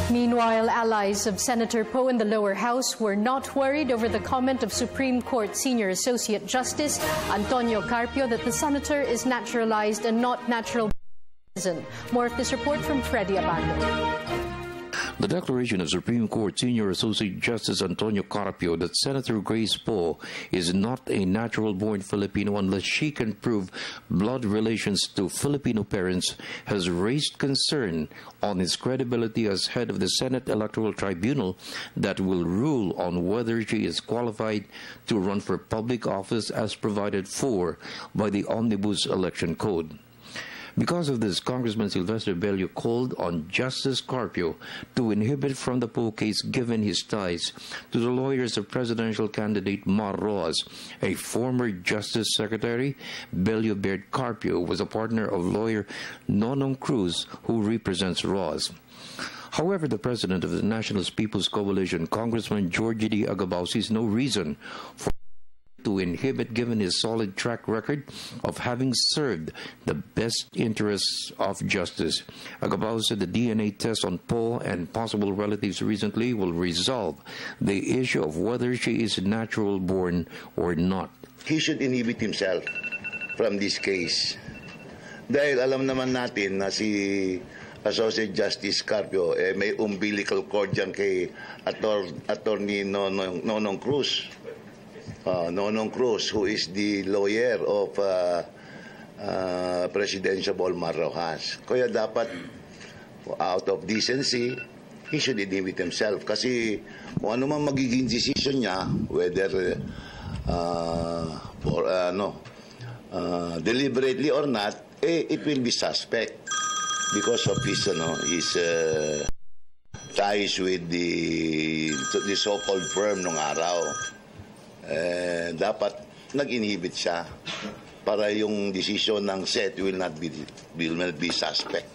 Meanwhile, allies of Senator Poe in the lower house were not worried over the comment of Supreme Court Senior Associate Justice Antonio Carpio that the senator is naturalized and not natural citizen. More of this report from Freddie Abando. The declaration of Supreme Court Senior Associate Justice Antonio Carpio that Senator Grace Poe is not a natural-born Filipino unless she can prove blood relations to Filipino parents has raised concern on his credibility as head of the Senate Electoral Tribunal that will rule on whether she is qualified to run for public office as provided for by the Omnibus Election Code. Because of this, Congressman Sylvester Bello called on Justice Carpio to inhibit from the Poe case given his ties to the lawyers of presidential candidate Mar Roas, a former Justice Secretary. Bello Baird Carpio was a partner of lawyer Nonong Cruz, who represents Roas. However, the president of the National People's Coalition, Congressman George D. Agabao, sees no reason for to inhibit given his solid track record of having served the best interests of justice. Agabao said the DNA test on Poe and possible relatives recently will resolve the issue of whether she is natural born or not. He should inhibit himself from this case. Dahil alam naman natin na si Associate Justice Carpio may umbilical cord dyan kay Attorney Nonong Cruz. Nonong Cruz, who is the lawyer of Presidential Mar Rojas. Kaya dapat, out of decency, he should inhibit himself. Kasi kung ano man magiging decision niya, whether deliberately or not, it will be suspect because of his ties with the so-called firm nung araw. Dapat nag-inhibit siya para yung decision ng Sept will not be suspect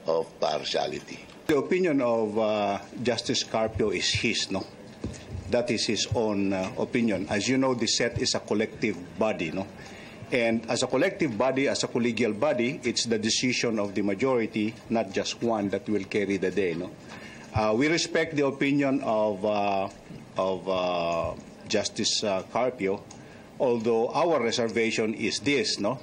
of partiality. The opinion of Justice Carpio is his, no? That is his own opinion. As you know, the Sept is a collective body, no? And as a collective body, as a collegial body, it's the decision of the majority, not just one, that will carry the day, no? We respect the opinion of Justice Carpio, although our reservation is this, no?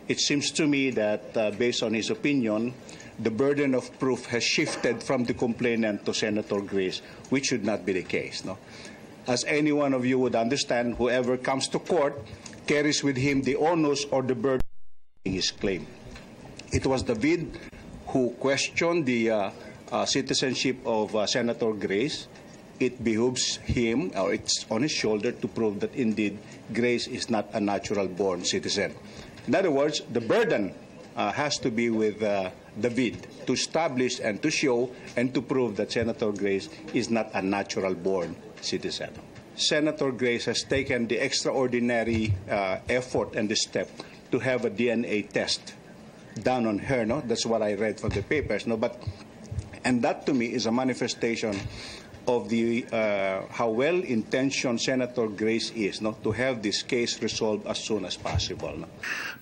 It seems to me that based on his opinion, the burden of proof has shifted from the complainant to Senator Grace, which should not be the case, no? As any one of you would understand, whoever comes to court carries with him the onus or the burden of his claim. It was David who questioned the citizenship of Senator Grace. It behooves him, or it's on his shoulder, to prove that indeed Grace is not a natural-born citizen. In other words, the burden has to be with David to establish and to show and to prove that Senator Grace is not a natural-born citizen. Senator Grace has taken the extraordinary effort and the step to have a DNA test done on her. No, that's what I read from the papers. No, and that to me is a manifestation of the how well-intentioned Senator Grace is, no, to have this case resolved as soon as possible. No?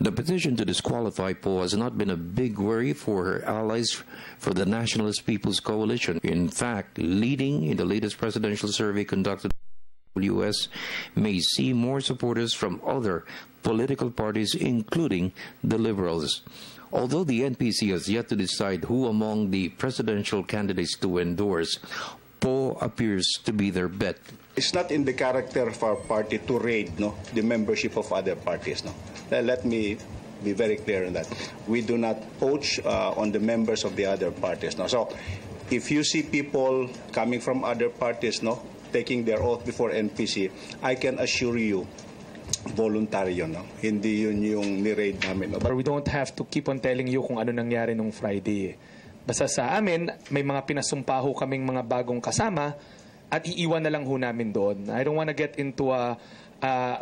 The petition to disqualify Poe has not been a big worry for her allies for the Nationalist People's Coalition. In fact, leading in the latest presidential survey conducted by the U.S. may see more supporters from other political parties, including the Liberals. Although the NPC has yet to decide who among the presidential candidates to endorse, Poe appears to be their bet. It's not in the character of our party to raid, no, the membership of other parties. No, let me be very clear on that. We do not poach on the members of the other parties. No, so if you see people coming from other parties, no, taking their oath before NPC, I can assure you, voluntary yun, no? Hindi yun yung ni-raid namin. No? But we don't have to keep on telling you kung ano nangyari nung Friday. Basta sa amin, may mga pinasumpa ho kaming mga bagong kasama at iiwan na lang ho namin doon. I don't want to get into a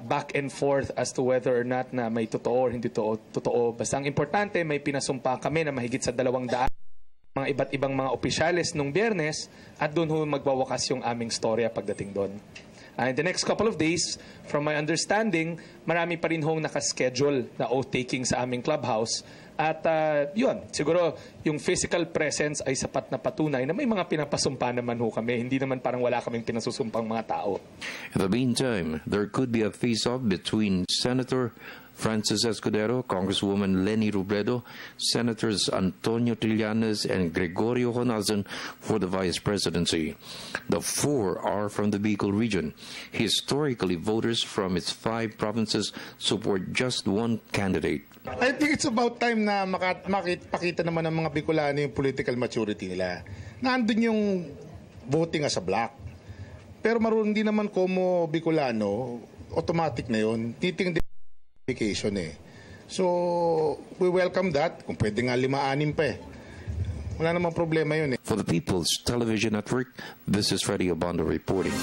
back and forth as to whether or not na may totoo or hindi totoo. Basta ang importante, may pinasumpa kami na mahigit sa 200 mga iba't ibang mga opisyales nung Biyernes at doon ho magwawakas yung aming storya pagdating doon. In the next couple of days, from my understanding, marami pa rin hong nakaschedule na oath-taking sa aming clubhouse. At yun, siguro yung physical presence ay sapat na patunay na may mga pinapasumpa naman ho kami. Hindi naman parang wala kaming pinasusumpang mga tao. In the meantime, there could be a face-off between Senator Francis Escudero, Congresswoman Leni Robredo, Senators Antonio Trillanes and Gregorio Honazon for the vice presidency. The four are from the Bicol region. Historically, voters from its 5 provinces support just one candidate. I think it's about time na makipakita naman ng mga Bicolano yung political maturity nila. Nandun yung voting as a block. Pero marunong din naman como Bicolano, automatic na yun. Titingin eh. So, we welcome that. Kung pwede nga 5-6 pa eh. Wala namang problema yun eh. For the People's Television Network, this is Freddie Abando reporting.